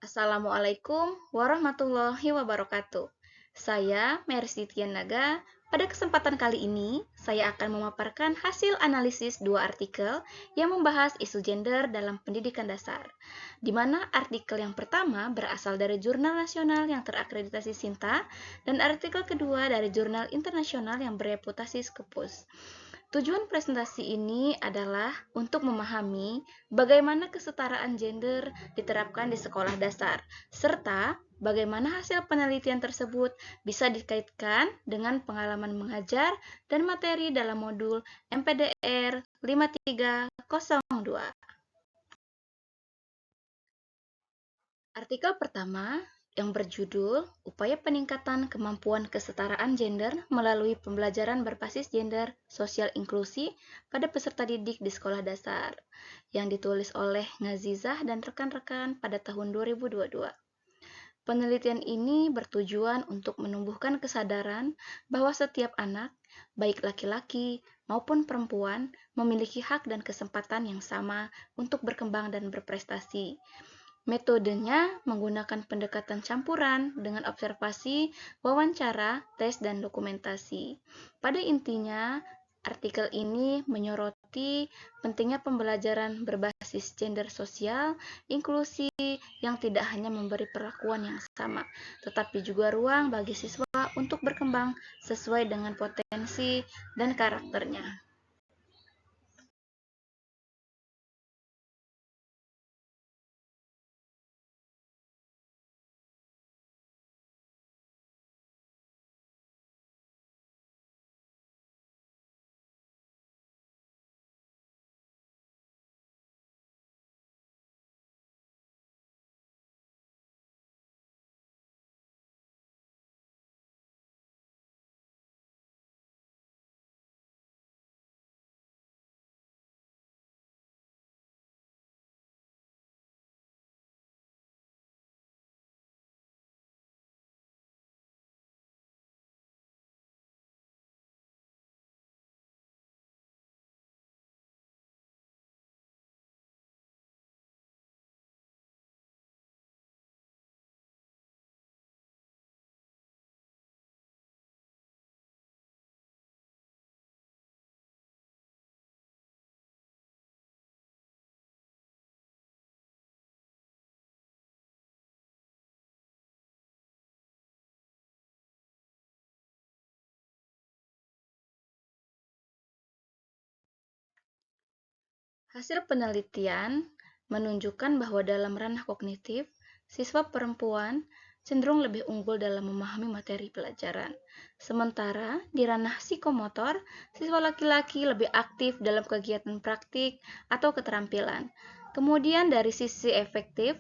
Assalamualaikum warahmatullahi wabarakatuh. Saya Mercy Tianaga. Pada kesempatan kali ini, saya akan memaparkan hasil analisis dua artikel yang membahas isu gender dalam pendidikan dasar. Di mana artikel yang pertama berasal dari jurnal nasional yang terakreditasi Sinta dan artikel kedua dari jurnal internasional yang bereputasi Scopus. Tujuan presentasi ini adalah untuk memahami bagaimana kesetaraan gender diterapkan di sekolah dasar, serta bagaimana hasil penelitian tersebut bisa dikaitkan dengan pengalaman mengajar dan materi dalam modul MPDR 5302. Artikel pertama yang berjudul Upaya Peningkatan Kemampuan Kesetaraan Gender Melalui Pembelajaran Berbasis Gender Sosial Inklusi pada Peserta Didik di Sekolah Dasar yang ditulis oleh Ngazizah dan rekan-rekan pada tahun 2022. Penelitian ini bertujuan untuk menumbuhkan kesadaran bahwa setiap anak, baik laki-laki maupun perempuan, memiliki hak dan kesempatan yang sama untuk berkembang dan berprestasi. Metodenya menggunakan pendekatan campuran dengan observasi, wawancara, tes, dan dokumentasi. Pada intinya, artikel ini menyoroti pentingnya pembelajaran berbasis gender sosial, inklusi yang tidak hanya memberi perlakuan yang sama, tetapi juga ruang bagi siswa untuk berkembang sesuai dengan potensi dan karakternya. Hasil penelitian menunjukkan bahwa dalam ranah kognitif, siswa perempuan cenderung lebih unggul dalam memahami materi pelajaran. Sementara di ranah psikomotor, siswa laki-laki lebih aktif dalam kegiatan praktik atau keterampilan. Kemudian dari sisi efektif,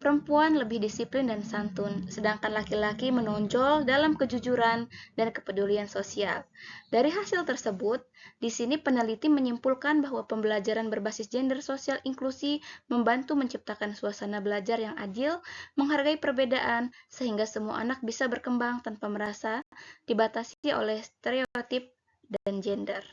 perempuan lebih disiplin dan santun, sedangkan laki-laki menonjol dalam kejujuran dan kepedulian sosial. Dari hasil tersebut, di sini peneliti menyimpulkan bahwa pembelajaran berbasis gender sosial inklusi membantu menciptakan suasana belajar yang adil, menghargai perbedaan, sehingga semua anak bisa berkembang tanpa merasa dibatasi oleh stereotip dan gender.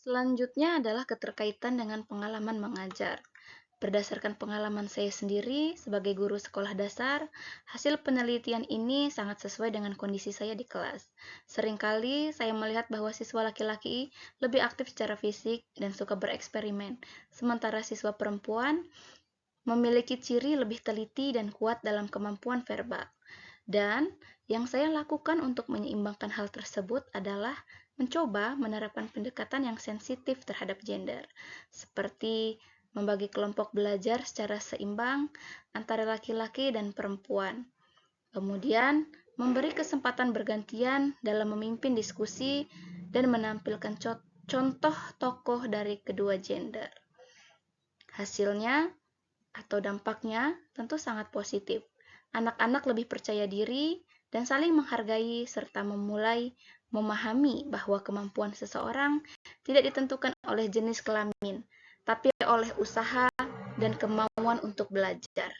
Selanjutnya adalah keterkaitan dengan pengalaman mengajar. Berdasarkan pengalaman saya sendiri sebagai guru sekolah dasar, hasil penelitian ini sangat sesuai dengan kondisi saya di kelas. Seringkali saya melihat bahwa siswa laki-laki lebih aktif secara fisik dan suka bereksperimen, sementara siswa perempuan memiliki ciri lebih teliti dan kuat dalam kemampuan verbal. Dan yang saya lakukan untuk menyeimbangkan hal tersebut adalah mencoba menerapkan pendekatan yang sensitif terhadap gender, seperti membagi kelompok belajar secara seimbang antara laki-laki dan perempuan. Kemudian, memberi kesempatan bergantian dalam memimpin diskusi dan menampilkan contoh tokoh dari kedua gender. Hasilnya atau dampaknya tentu sangat positif. Anak-anak lebih percaya diri dan saling menghargai serta memulai memahami bahwa kemampuan seseorang tidak ditentukan oleh jenis kelamin, tapi oleh usaha dan kemauan untuk belajar.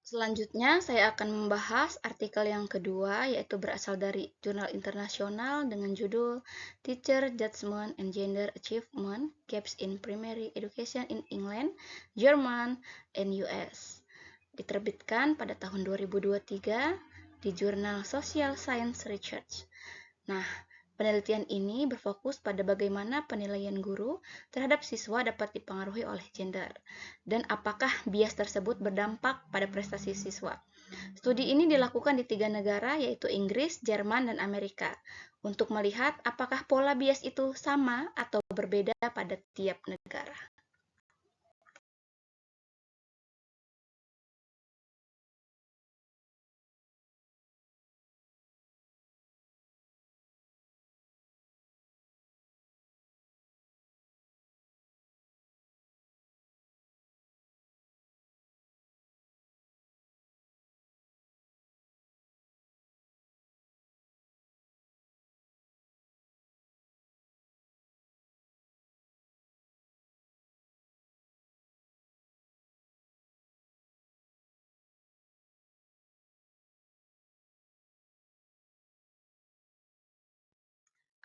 Selanjutnya, saya akan membahas artikel yang kedua, yaitu berasal dari jurnal internasional dengan judul Teacher Judgment and Gender Achievement Gaps in Primary Education in England, Jerman, and US. Diterbitkan pada tahun 2023 di jurnal Social Science Research. Nah, penelitian ini berfokus pada bagaimana penilaian guru terhadap siswa dapat dipengaruhi oleh gender, dan apakah bias tersebut berdampak pada prestasi siswa. Studi ini dilakukan di 3 negara, yaitu Inggris, Jerman, dan Amerika, untuk melihat apakah pola bias itu sama atau berbeda pada tiap negara.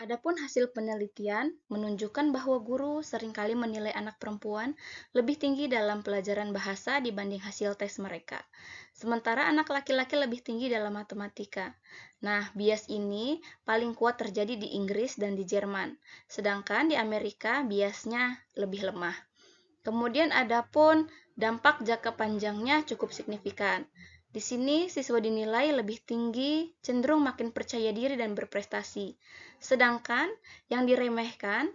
Adapun hasil penelitian menunjukkan bahwa guru seringkali menilai anak perempuan lebih tinggi dalam pelajaran bahasa dibanding hasil tes mereka, sementara anak laki-laki lebih tinggi dalam matematika. Nah, bias ini paling kuat terjadi di Inggris dan di Jerman, sedangkan di Amerika biasnya lebih lemah. Kemudian adapun dampak jangka panjangnya cukup signifikan. Di sini siswa dinilai lebih tinggi, cenderung makin percaya diri dan berprestasi. Sedangkan yang diremehkan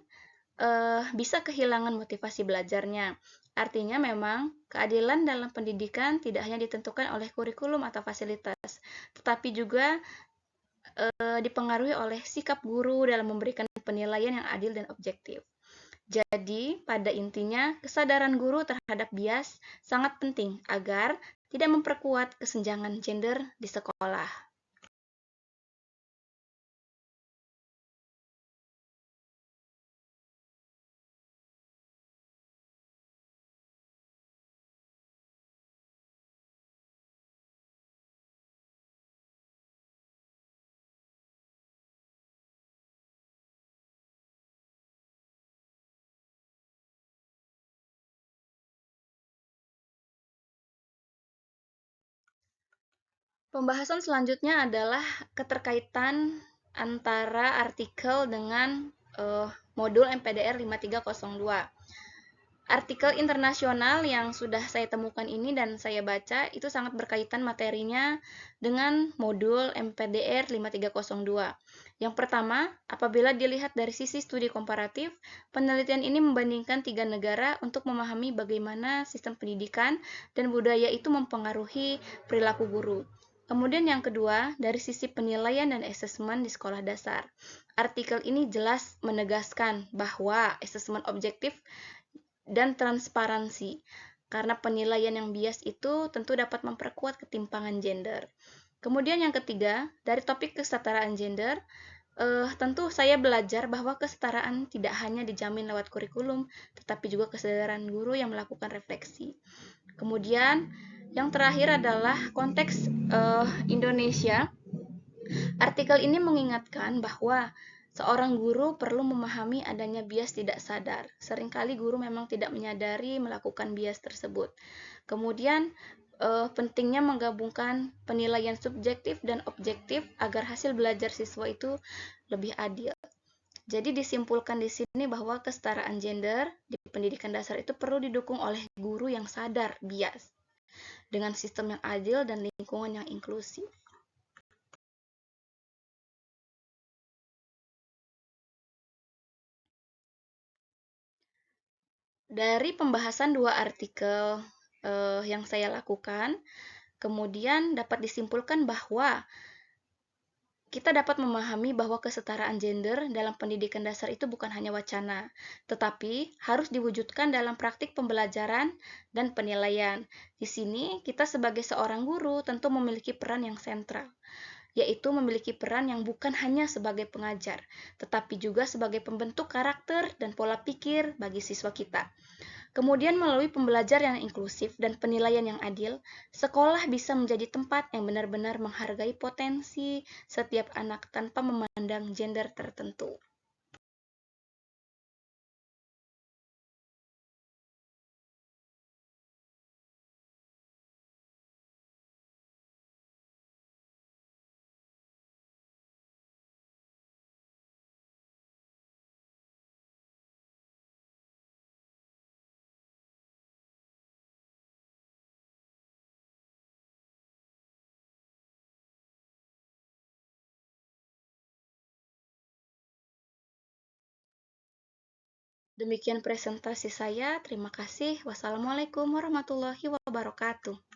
bisa kehilangan motivasi belajarnya. Artinya memang keadilan dalam pendidikan tidak hanya ditentukan oleh kurikulum atau fasilitas, tetapi juga dipengaruhi oleh sikap guru dalam memberikan penilaian yang adil dan objektif. Jadi, pada intinya, kesadaran guru terhadap bias sangat penting agar tidak memperkuat kesenjangan gender di sekolah. Pembahasan selanjutnya adalah keterkaitan antara artikel dengan modul MPDR 5302. Artikel internasional yang sudah saya temukan ini dan saya baca itu sangat berkaitan materinya dengan modul MPDR 5302. Yang pertama, apabila dilihat dari sisi studi komparatif, penelitian ini membandingkan 3 negara untuk memahami bagaimana sistem pendidikan dan budaya itu mempengaruhi perilaku guru. Kemudian yang kedua, dari sisi penilaian dan asesmen di sekolah dasar. Artikel ini jelas menegaskan bahwa asesmen objektif dan transparansi, karena penilaian yang bias itu tentu dapat memperkuat ketimpangan gender. Kemudian yang ketiga, dari topik kesetaraan gender, tentu saya belajar bahwa kesetaraan tidak hanya dijamin lewat kurikulum, tetapi juga kesadaran guru yang melakukan refleksi. Kemudian yang terakhir adalah konteks Indonesia. Artikel ini mengingatkan bahwa Seorang guru perlu memahami adanya bias tidak sadar. Seringkali guru memang tidak menyadari melakukan bias tersebut. Kemudian, pentingnya menggabungkan penilaian subjektif dan objektif agar hasil belajar siswa itu lebih adil. Jadi disimpulkan di sini bahwa kesetaraan gender di pendidikan dasar itu perlu didukung oleh guru yang sadar bias dengan sistem yang adil dan lingkungan yang inklusif. Dari pembahasan dua artikel yang saya lakukan, kemudian dapat disimpulkan bahwa kita dapat memahami bahwa kesetaraan gender dalam pendidikan dasar itu bukan hanya wacana, tetapi harus diwujudkan dalam praktik pembelajaran dan penilaian. Di sini, kita sebagai seorang guru tentu memiliki peran yang sentral, yaitu memiliki peran yang bukan hanya sebagai pengajar, tetapi juga sebagai pembentuk karakter dan pola pikir bagi siswa kita. Kemudian melalui pembelajaran yang inklusif dan penilaian yang adil, sekolah bisa menjadi tempat yang benar-benar menghargai potensi setiap anak tanpa memandang gender tertentu. Demikian presentasi saya. Terima kasih. Wassalamualaikum warahmatullahi wabarakatuh.